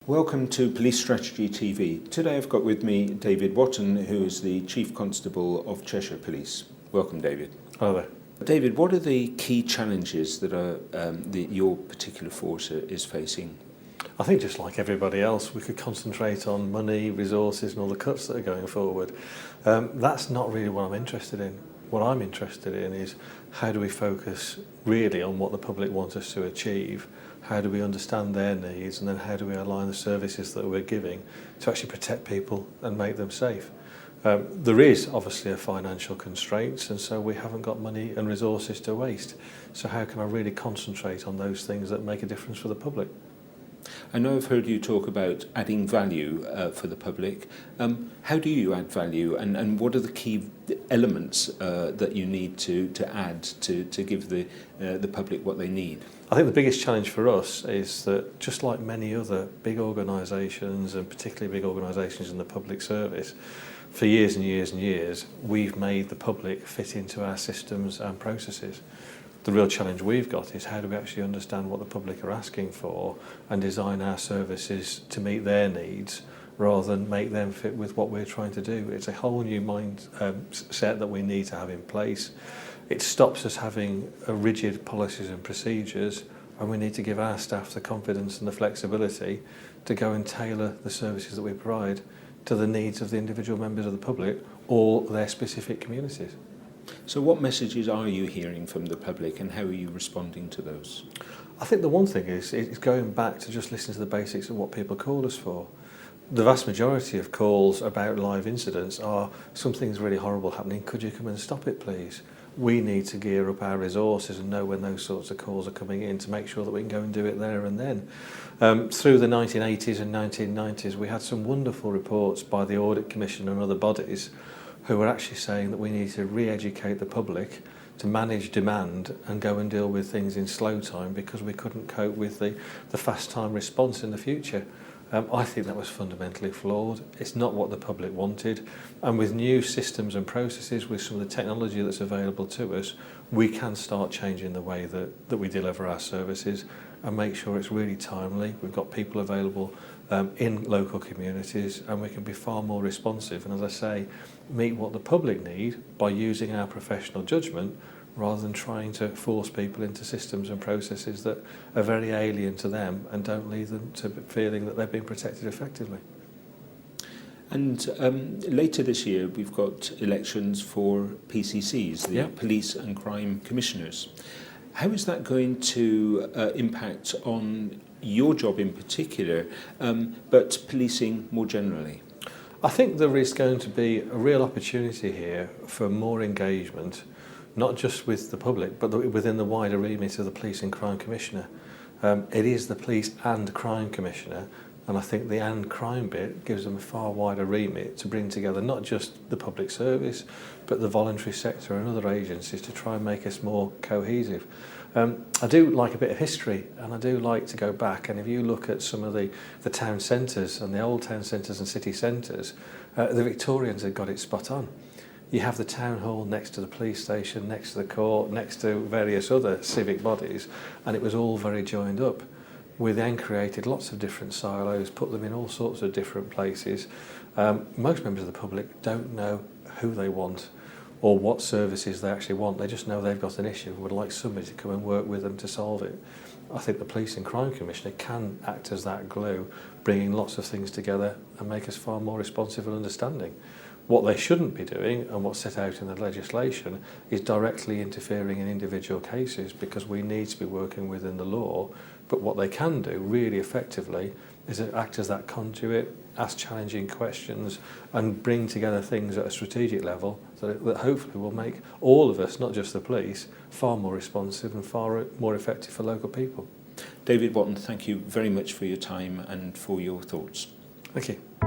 Welcome to Police Strategy TV. Today I've got with me David Whatton, who is the Chief Constable of Cheshire Police. Welcome, David. Hello there. David, what are the key challenges that your particular force is facing? I think just like everybody else, we could concentrate on money, resources and all the cuts that are going forward. That's not really what I'm interested in. What I'm interested in is how do we focus really on what the public want us to achieve, how do we understand their needs, and then how do we align the services that we're giving to actually protect people and make them safe. There is obviously a financial constraint, and so we haven't got money and resources to waste. So how can I really concentrate on those things that make a difference for the public? I know I've heard you talk about adding value for the public. How do you add value, and what are the key elements that you need to add to give the public what they need? I think the biggest challenge for us is that just like many other big organisations, and particularly big organisations in the public service, for years and years and years, we've made the public fit into our systems and processes. The real challenge we've got is how do we actually understand what the public are asking for and design our services to meet their needs rather than make them fit with what we're trying to do. It's a whole new mindset that we need to have in place. It stops us having rigid policies and procedures, and we need to give our staff the confidence and the flexibility to go and tailor the services that we provide to the needs of the individual members of the public or their specific communities. So what messages are you hearing from the public, and how are you responding to those? I think the one thing is going back to just listen to the basics of what people call us for. The vast majority of calls about live incidents are something's really horrible happening, could you come and stop it please? We need to gear up our resources and know when those sorts of calls are coming in to make sure that we can go and do it there and then. Through the 1980s and 1990s we had some wonderful reports by the Audit Commission and other bodies who were actually saying that we need to re-educate the public to manage demand and go and deal with things in slow time because we couldn't cope with the fast time response in the future. I think that was fundamentally flawed. It's not what the public wanted, and with new systems and processes, with some of the technology that's available to us, we can start changing the way that we deliver our services and make sure it's really timely. We've got people available in local communities, and we can be far more responsive and, as I say, meet what the public need by using our professional judgment rather than trying to force people into systems and processes that are very alien to them and don't lead them to feeling that they're being protected effectively. And later this year we've got elections for PCCs, the Police and Crime Commissioners. How is that going to impact on your job in particular, but policing more generally? I think there is going to be a real opportunity here for more engagement, not just with the public, but within the wider remit of the Police and Crime Commissioner. It is the Police and Crime Commissioner, and I think the and crime bit gives them a far wider remit to bring together not just the public service, but the voluntary sector and other agencies to try and make us more cohesive. I do like a bit of history, and I do like to go back, and if you look at some of the town centres and the old town centres and city centres, the Victorians had got it spot on. You have the town hall next to the police station, next to the court, next to various other civic bodies, and it was all very joined up. We then created lots of different silos, put them in all sorts of different places. Most members of the public don't know who they want or what services they actually want. They just know they've got an issue and would like somebody to come and work with them to solve it. I think the Police and Crime Commissioner can act as that glue, bringing lots of things together and make us far more responsive and understanding. What they shouldn't be doing, and what's set out in the legislation, is directly interfering in individual cases, because we need to be working within the law. But what they can do really effectively is act as that conduit, ask challenging questions, and bring together things at a strategic level that hopefully will make all of us, not just the police, far more responsive and far more effective for local people. David Whatton, thank you very much for your time and for your thoughts. Thank you.